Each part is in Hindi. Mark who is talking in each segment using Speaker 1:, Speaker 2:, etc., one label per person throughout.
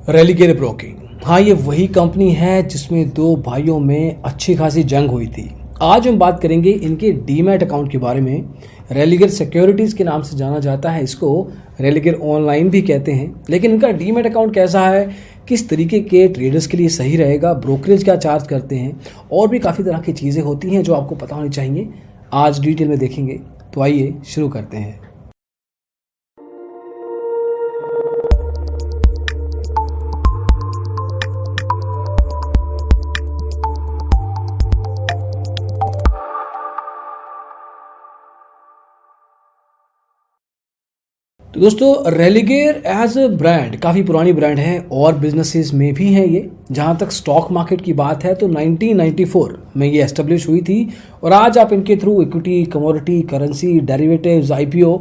Speaker 1: रेलिगेयर ब्रोकिंग, हाँ ये वही कंपनी है जिसमें दो भाइयों में अच्छी खासी जंग हुई थी। आज हम बात करेंगे इनके डीमैट अकाउंट के बारे में। रेलिगेयर सिक्योरिटीज़ के नाम से जाना जाता है, इसको रेलिगेयर ऑनलाइन भी कहते हैं। लेकिन इनका डीमैट अकाउंट कैसा है, किस तरीके के ट्रेडर्स के लिए सही रहेगा, ब्रोकरेज क्या चार्ज करते हैं, और भी काफ़ी तरह की चीज़ें होती हैं जो आपको पता होनी चाहिए। आज डिटेल में देखेंगे, तो आइए शुरू करते हैं। तो दोस्तों, रेलिगेयर एज अ ब्रांड काफ़ी पुरानी ब्रांड है और बिजनेसेस में भी हैं ये। जहाँ तक स्टॉक मार्केट की बात है तो 1994 में ये एस्टेब्लिश हुई थी और आज आप इनके through equity, commodity, currency, derivatives, IPO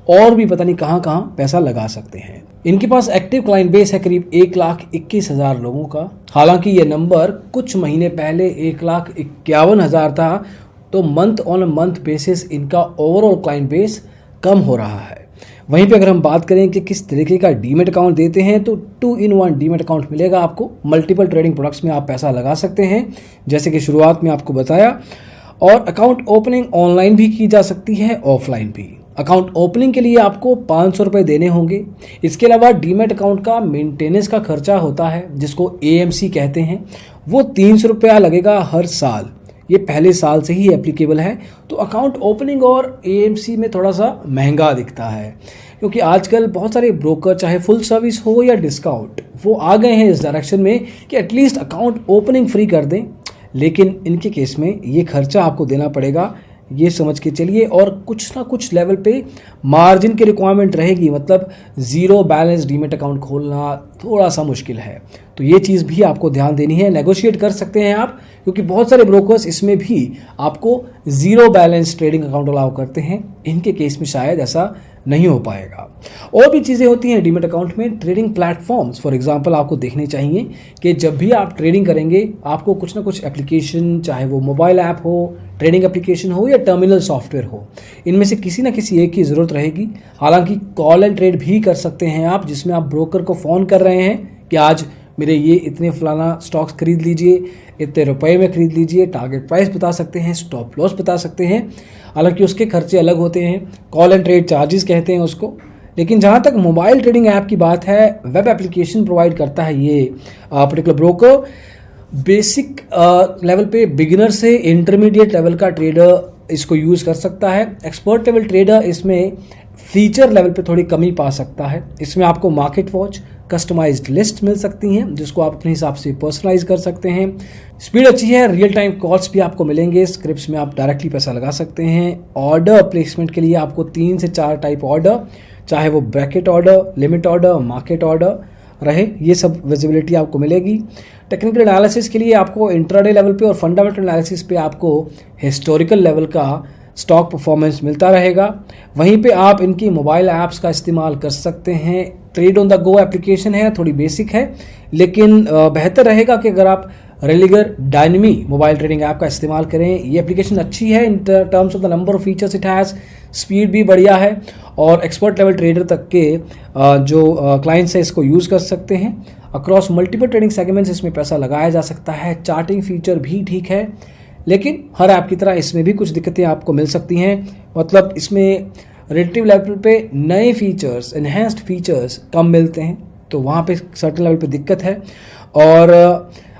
Speaker 1: और भी पता नहीं कहाँ कहाँ पैसा लगा सकते हैं। इनके पास एक्टिव क्लाइंट बेस है करीब 1,21,000 लोगों का। हालांकि ये नंबर कुछ महीने पहले 1,51,000 था, तो मंथ ऑन मंथ बेसिस इनका ओवरऑल क्लाइंट बेस कम हो रहा है। वहीं पे अगर हम बात करें कि किस तरीके का डीमैट अकाउंट देते हैं, तो 2-in-1 डीमैट अकाउंट मिलेगा आपको। मल्टीपल ट्रेडिंग प्रोडक्ट्स में आप पैसा लगा सकते हैं, जैसे कि शुरुआत में आपको बताया। और अकाउंट ओपनिंग ऑनलाइन भी की जा सकती है, ऑफलाइन भी। अकाउंट ओपनिंग के लिए आपको 500 रुपये देने होंगे। इसके अलावा डीमैट अकाउंट का मेंटेनेंस का खर्चा होता है, जिसको AMC कहते हैं, वो 300 रुपया लगेगा हर साल। ये पहले साल से ही एप्लीकेबल है। तो अकाउंट ओपनिंग और AMC में थोड़ा सा महंगा दिखता है, क्योंकि आजकल बहुत सारे ब्रोकर, चाहे फुल सर्विस हो या डिस्काउंट, वो आ गए हैं इस डायरेक्शन में कि एटलीस्ट अकाउंट ओपनिंग फ्री कर दें। लेकिन इनके केस में ये खर्चा आपको देना पड़ेगा, ये समझ के चलिए। और कुछ ना कुछ लेवल पे मार्जिन की रिक्वायरमेंट रहेगी, मतलब ज़ीरो बैलेंस डीमैट अकाउंट खोलना थोड़ा सा मुश्किल है। तो ये चीज़ भी आपको ध्यान देनी है। नेगोशिएट कर सकते हैं आप, क्योंकि बहुत सारे ब्रोकर्स इसमें भी आपको zero balance trading account allow करते हैं। इनके केस में शायद ऐसा नहीं हो पाएगा। और भी चीज़ें होती हैं डीमैट अकाउंट में। ट्रेडिंग प्लेटफॉर्म्स फॉर एग्जांपल आपको देखने चाहिए कि जब भी आप ट्रेडिंग करेंगे आपको कुछ ना कुछ एप्लीकेशन, चाहे वो मोबाइल ऐप हो, ट्रेडिंग एप्लीकेशन हो या टर्मिनल सॉफ्टवेयर हो, इनमें से किसी ना किसी एक की ज़रूरत रहेगी। हालांकि कॉल एंड ट्रेड भी कर सकते हैं आप, जिसमें आप ब्रोकर को फ़ोन कर रहे हैं कि आज मेरे ये इतने फलाना स्टॉक्स खरीद लीजिए, इतने रुपए में खरीद लीजिए, टारगेट प्राइस बता सकते हैं, स्टॉप लॉस बता सकते हैं। हालांकि उसके खर्चे अलग होते हैं, कॉल एंड ट्रेड चार्जेस कहते हैं उसको। लेकिन जहाँ तक मोबाइल ट्रेडिंग ऐप की बात है, वेब एप्लीकेशन प्रोवाइड करता है ये पर्टिकुलर ब्रोकर। बेसिक लेवल पे बिगिनर से इंटरमीडिएट लेवल का ट्रेडर इसको यूज़ कर सकता है। एक्सपर्ट लेवल ट्रेडर इसमें फीचर लेवल पे थोड़ी कमी पा सकता है। इसमें आपको मार्केट वॉच, कस्टमाइज्ड लिस्ट मिल सकती हैं, जिसको आप अपने हिसाब से पर्सनलाइज कर सकते हैं। स्पीड अच्छी है, रियल टाइम कॉल्स भी आपको मिलेंगे, स्क्रिप्ट्स में आप डायरेक्टली पैसा लगा सकते हैं। ऑर्डर प्लेसमेंट के लिए आपको 3 से 4 टाइप ऑर्डर, चाहे वो bracket order, limit order, market order रहे, ये सब विजिबिलिटी आपको मिलेगी। टेक्निकल एनालिसिस के लिए आपको इंट्राडे लेवल पे और फंडामेंटल एनालिसिस पे आपको हिस्टोरिकल लेवल का स्टॉक परफॉर्मेंस मिलता रहेगा। वहीं पे आप इनकी मोबाइल ऐप्स का इस्तेमाल कर सकते हैं। Trade on the go application है, थोड़ी बेसिक है, लेकिन बेहतर रहेगा कि अगर आप रेलिगेयर डायनेमी मोबाइल ट्रेडिंग ऐप का इस्तेमाल करें। ये एप्लीकेशन अच्छी है in terms of the number of features it has, speed भी बढ़िया है और एक्सपर्ट लेवल ट्रेडर तक के जो क्लाइंट्स है इसको यूज़ कर सकते हैं। अक्रॉस मल्टीपल ट्रेडिंग सेगमेंट्स इसमें पैसा लगाया जा सकता है। चार्टिंग फीचर भी ठीक है, लेकिन हर ऐप की तरह इसमें भी कुछ दिक्कतें आपको मिल सकती हैं। मतलब इसमें रिलेटिव लेवल पे नए फीचर्स, एनहेंस्ड फीचर्स कम मिलते हैं, तो वहाँ पे सर्टेन लेवल पे दिक्कत है। और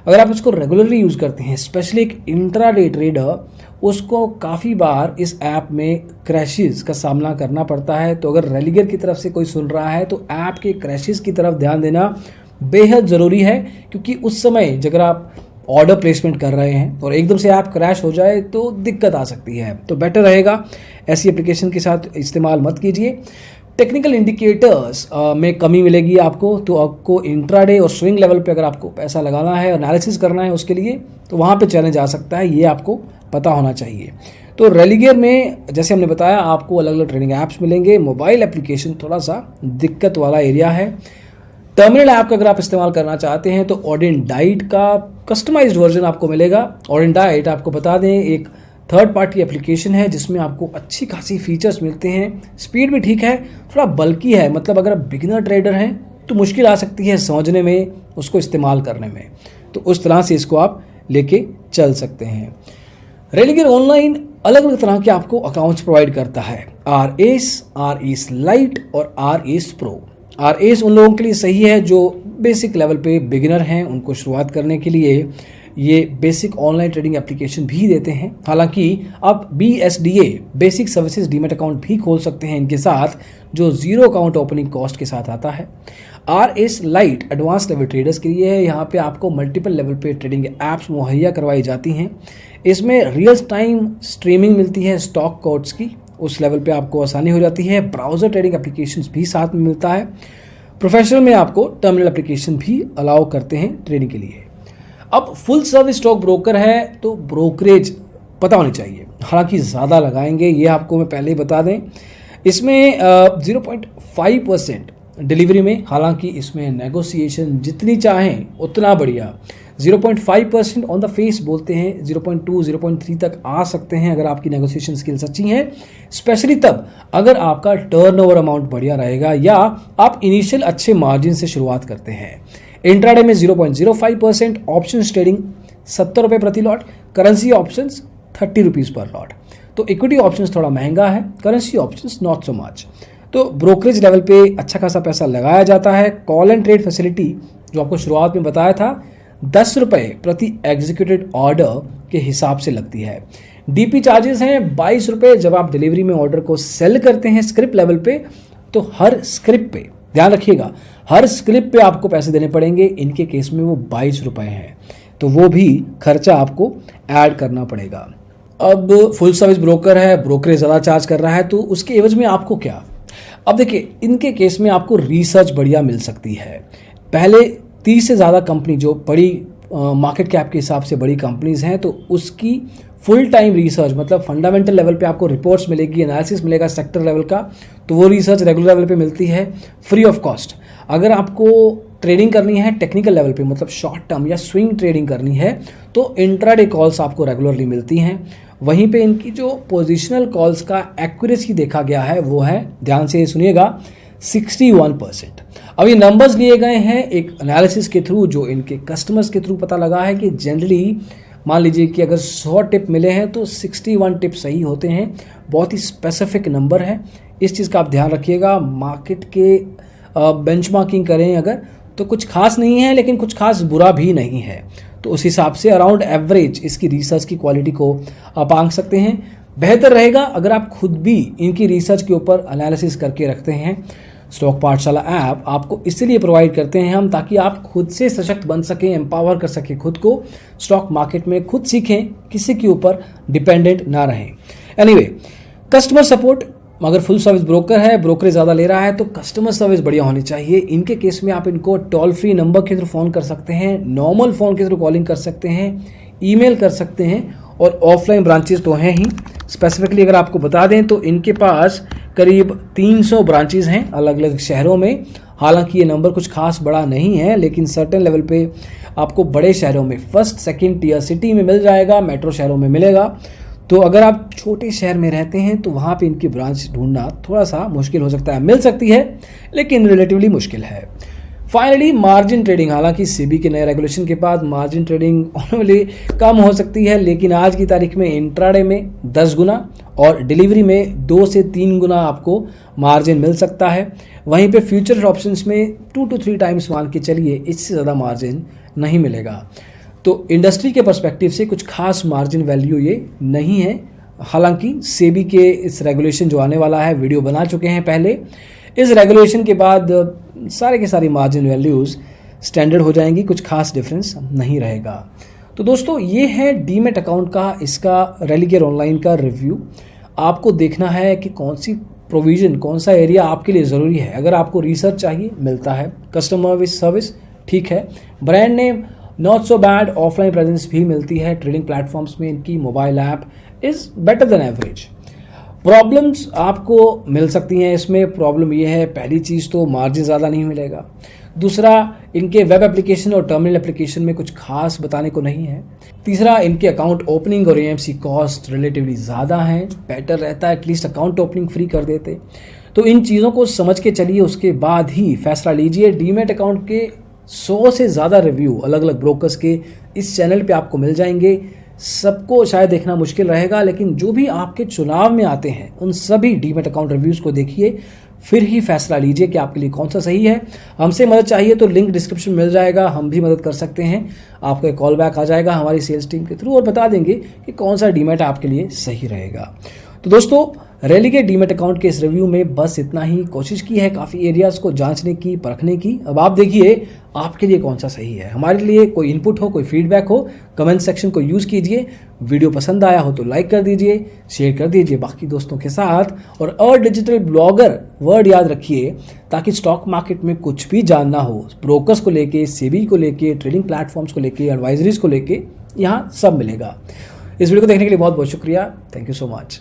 Speaker 1: अगर आप इसको रेगुलरली यूज़ करते हैं, स्पेशली एक इंट्राडे ट्रेडर, उसको काफ़ी बार इस ऐप में क्रैशेस का सामना करना पड़ता है। तो अगर रेलिगेयर की तरफ से कोई सुन रहा है तो ऐप के क्रैशेस की तरफ ध्यान देना बेहद ज़रूरी है, क्योंकि उस समय अगर आप ऑर्डर प्लेसमेंट कर रहे हैं और एकदम से ऐप क्रैश हो जाए तो दिक्कत आ सकती है। तो बेटर रहेगा ऐसी एप्लीकेशन के साथ इस्तेमाल मत कीजिए। टेक्निकल इंडिकेटर्स में कमी मिलेगी आपको, तो आपको इंट्राडे और स्विंग लेवल पे अगर आपको पैसा लगाना है, एनालिसिस करना है उसके लिए, तो वहाँ पे चैलेंज आ सकता है, ये आपको पता होना चाहिए। तो रेलिगेयर में जैसे हमने बताया आपको अलग अलग ट्रेडिंग ऐप्स मिलेंगे। मोबाइल एप्लीकेशन थोड़ा सा दिक्कत वाला एरिया है। टर्मिनल ऐप का अगर आप इस्तेमाल करना चाहते हैं तो ऑडिनडाइट का कस्टमाइज्ड वर्जन आपको मिलेगा। ऑडिनडाइट आपको बता दें एक थर्ड पार्टी एप्लीकेशन है जिसमें आपको अच्छी खासी फीचर्स मिलते हैं। स्पीड भी ठीक है, थोड़ा बल्की है, मतलब अगर आप बिगिनर ट्रेडर हैं तो मुश्किल आ सकती है समझने में, उसको इस्तेमाल करने में। तो उस तरह से इसको आप लेके चल सकते हैं। रेलिगेयर ऑनलाइन अलग अलग तरह के आपको अकाउंट्स प्रोवाइड करता है, RAs लाइट और RAs प्रो। RAs उन लोगों के लिए सही है जो बेसिक लेवल पे बिगिनर हैं, उनको शुरुआत करने के लिए ये बेसिक ऑनलाइन ट्रेडिंग एप्लीकेशन भी देते हैं। हालांकि आप BSDA basic services demat account भी खोल सकते हैं इनके साथ, जो जीरो अकाउंट ओपनिंग कॉस्ट के साथ आता है। RAs light advance level traders के लिए है। यहाँ पे आपको मल्टीपल लेवल पे ट्रेडिंग एप्स मुहैया करवाई जाती हैं। इसमें रियल टाइम स्ट्रीमिंग मिलती है स्टॉक कोड्स की, उस लेवल पे आपको आसानी हो जाती है। ब्राउजर ट्रेडिंग एप्लीकेशंस भी साथ में मिलता है। प्रोफेशनल में आपको टर्मिनल एप्लीकेशन भी अलाउ करते हैं ट्रेडिंग के लिए। अब फुल सर्विस स्टॉक ब्रोकर है तो ब्रोकरेज पता होनी चाहिए, हालांकि ज़्यादा लगाएंगे ये आपको मैं पहले ही बता दें। इसमें 0.5% डिलीवरी में, हालांकि इसमें नेगोशिएशन जितनी चाहें उतना बढ़िया। 0.5% ऑन द फेस बोलते हैं, 0.2 0.3 तक आ सकते हैं अगर आपकी नेगोशिएशन स्किल्स अच्छी हैं, स्पेशली तब अगर आपका टर्नओवर अमाउंट बढ़िया रहेगा या आप इनिशियल अच्छे मार्जिन से शुरुआत करते हैं। इंट्राडे में 0.05%, ऑप्शंस ट्रेडिंग 70 रुपये प्रति लॉट, करेंसी ऑप्शंस 30 रुपीज़ पर लॉट। तो इक्विटी ऑप्शंस थोड़ा महंगा है, currency options not so much. तो ब्रोकरेज लेवल पे अच्छा खासा पैसा लगाया जाता है। कॉल एंड ट्रेड फैसिलिटी जो आपको शुरुआत में बताया था 10 रुपये प्रति एग्जीक्यूटेड ऑर्डर के हिसाब से लगती है। DP चार्जेस हैं 22 रुपये जब आप डिलीवरी में ऑर्डर को सेल करते हैं स्क्रिप्ट लेवल पे, तो हर स्क्रिप्ट पे ध्यान रखिएगा, हर स्क्रिप्ट पे आपको पैसे देने पड़ेंगे। इनके केस में वो 22 रुपये हैं, तो वो भी खर्चा आपको ऐड करना पड़ेगा। अब फुल सर्विस ब्रोकर है, ब्रोकरेज ज़्यादा चार्ज कर रहा है, तो उसके एवज में आपको क्या? अब देखिए, इनके केस में आपको रिसर्च बढ़िया मिल सकती है। पहले 30 से ज़्यादा कंपनी जो बड़ी मार्केट कैप के हिसाब से बड़ी कंपनीज हैं, तो उसकी फुल टाइम रिसर्च, मतलब फंडामेंटल लेवल पे आपको रिपोर्ट्स मिलेगी, एनालिसिस मिलेगा सेक्टर लेवल का, तो वो रिसर्च रेगुलर लेवल पे मिलती है फ्री ऑफ कॉस्ट। अगर आपको ट्रेडिंग करनी है टेक्निकल लेवल पे, मतलब शॉर्ट टर्म या स्विंग ट्रेडिंग करनी है, तो इंट्राडे कॉल्स आपको रेगुलरली मिलती हैं। वहीं पे इनकी जो पोजिशनल कॉल्स का एक्यूरेसी देखा गया है वो है, ध्यान से सुनिएगा, 61%। अब ये नंबर्स लिए गए हैं एक एनालिसिस के थ्रू, जो इनके कस्टमर्स के थ्रू पता लगा है कि जनरली मान लीजिए कि अगर 100 टिप मिले हैं तो 61 टिप सही होते हैं। बहुत ही स्पेसिफिक नंबर है, इस चीज़ का आप ध्यान रखिएगा। मार्केट के बेंचमार्किंग करें अगर, तो कुछ खास नहीं है लेकिन कुछ खास बुरा भी नहीं है, तो उस हिसाब से अराउंड एवरेज इसकी रिसर्च की क्वालिटी को आप आंक सकते हैं। बेहतर रहेगा अगर आप खुद भी इनकी रिसर्च के ऊपर एनालिसिस करके रखते हैं। स्टॉक पाठशाला ऐप आपको इसलिए प्रोवाइड करते हैं हम, ताकि आप खुद से सशक्त बन सकें, एम्पावर कर सकें खुद को, स्टॉक मार्केट में खुद सीखें, किसी के ऊपर डिपेंडेंट ना रहें। एनीवे, कस्टमर सपोर्ट, अगर फुल सर्विस ब्रोकर है, ब्रोकरेज ज़्यादा ले रहा है, तो कस्टमर सर्विस बढ़िया होनी चाहिए। इनके केस में आप इनको टोल फ्री नंबर के थ्रू फ़ोन कर सकते हैं, नॉर्मल फ़ोन के थ्रू कॉलिंग कर सकते हैं, ईमेल कर सकते हैं, और ऑफलाइन ब्रांचेस तो हैं ही। स्पेसिफिकली अगर आपको बता दें तो इनके पास करीब 300 ब्रांचेस हैं अलग अलग शहरों में। हालांकि ये नंबर कुछ खास बड़ा नहीं है, लेकिन सर्टेन लेवल पे आपको बड़े शहरों में, फर्स्ट सेकंड टियर सिटी में मिल जाएगा, मेट्रो शहरों में मिलेगा। तो अगर आप छोटे शहर में रहते हैं तो वहाँ पे इनकी ब्रांच ढूंढना थोड़ा सा मुश्किल हो सकता है, मिल सकती है लेकिन रिलेटिवली मुश्किल है। फाइनली मार्जिन ट्रेडिंग, हालांकि सेबी के नए रेगुलेशन के बाद मार्जिन ट्रेडिंग ऑनली कम हो सकती है, लेकिन आज की तारीख में इंट्राडे में 10 गुना और डिलीवरी में 2 से 3 गुना आपको मार्जिन मिल सकता है। वहीं पे फ्यूचर ऑप्शंस में 2 to 3 टाइम्स मान के चलिए, इससे ज़्यादा मार्जिन नहीं मिलेगा। तो इंडस्ट्री के पर्सपेक्टिव से कुछ खास मार्जिन वैल्यू ये नहीं है। हालांकि सेबी के इस रेगुलेशन जो आने वाला है, वीडियो बना चुके हैं पहले, इस रेगुलेशन के बाद सारे के सारी मार्जिन वैल्यूज़ स्टैंडर्ड हो जाएंगी, कुछ खास डिफरेंस नहीं रहेगा। तो दोस्तों, ये है डीमेट अकाउंट का, इसका रेलिगेयर ऑनलाइन का रिव्यू। आपको देखना है कि कौन सी प्रोविज़न, कौन सा एरिया आपके लिए ज़रूरी है। अगर आपको रिसर्च चाहिए, मिलता है। कस्टमर सर्विस ठीक है, brand name not so bad, offline presence भी मिलती है ट्रेडिंग प्लेटफॉर्म्स में। इनकी mobile app is better than average. Problems आपको मिल सकती हैं इसमें। प्रॉब्लम ये है, पहली चीज़ तो मार्जिन ज़्यादा नहीं मिलेगा। दूसरा, इनके वेब एप्लीकेशन और टर्मिनल एप्लीकेशन में कुछ खास बताने को नहीं है। तीसरा, इनके अकाउंट ओपनिंग और AMC कॉस्ट रिलेटिवली ज़्यादा हैं, बेटर रहता है एटलीस्ट अकाउंट ओपनिंग फ्री कर देते। तो इन चीज़ों को समझ के चलिए, उसके बाद ही फैसला लीजिए। डीमैट अकाउंट के 100 से ज़्यादा रिव्यू अलग अलग ब्रोकर्स के इस चैनल पे आपको मिल जाएंगे। सबको शायद देखना मुश्किल रहेगा, लेकिन जो भी आपके चुनाव में आते हैं उन सभी डीमैट अकाउंट रिव्यूज़ को देखिए, फिर ही फैसला लीजिए कि आपके लिए कौन सा सही है। हमसे मदद चाहिए तो लिंक डिस्क्रिप्शन में मिल जाएगा, हम भी मदद कर सकते हैं। आपको एक कॉल बैक आ जाएगा हमारी सेल्स टीम के थ्रू और बता देंगे कि कौन सा डीमैट आपके लिए सही रहेगा। तो दोस्तों, रेलिगेट डीमैट अकाउंट के इस रिव्यू में बस इतना ही। कोशिश की है काफ़ी एरियाज़ को जांचने की, परखने की। अब आप देखिए आपके लिए कौन सा सही है। हमारे लिए कोई इनपुट हो, कोई फीडबैक हो, कमेंट सेक्शन को यूज़ कीजिए। वीडियो पसंद आया हो तो लाइक कर दीजिए, शेयर कर दीजिए बाकी दोस्तों के साथ। और डिजिटल ब्लॉगर वर्ड याद रखिए, ताकि स्टॉक मार्केट में कुछ भी जानना हो, ब्रोकर्स को लेके, सेबी को लेके, ट्रेडिंग प्लेटफॉर्म्स को लेके, एडवाइजरीज को लेके, यहाँ सब मिलेगा। इस वीडियो को देखने के लिए बहुत बहुत शुक्रिया। Thank you so much.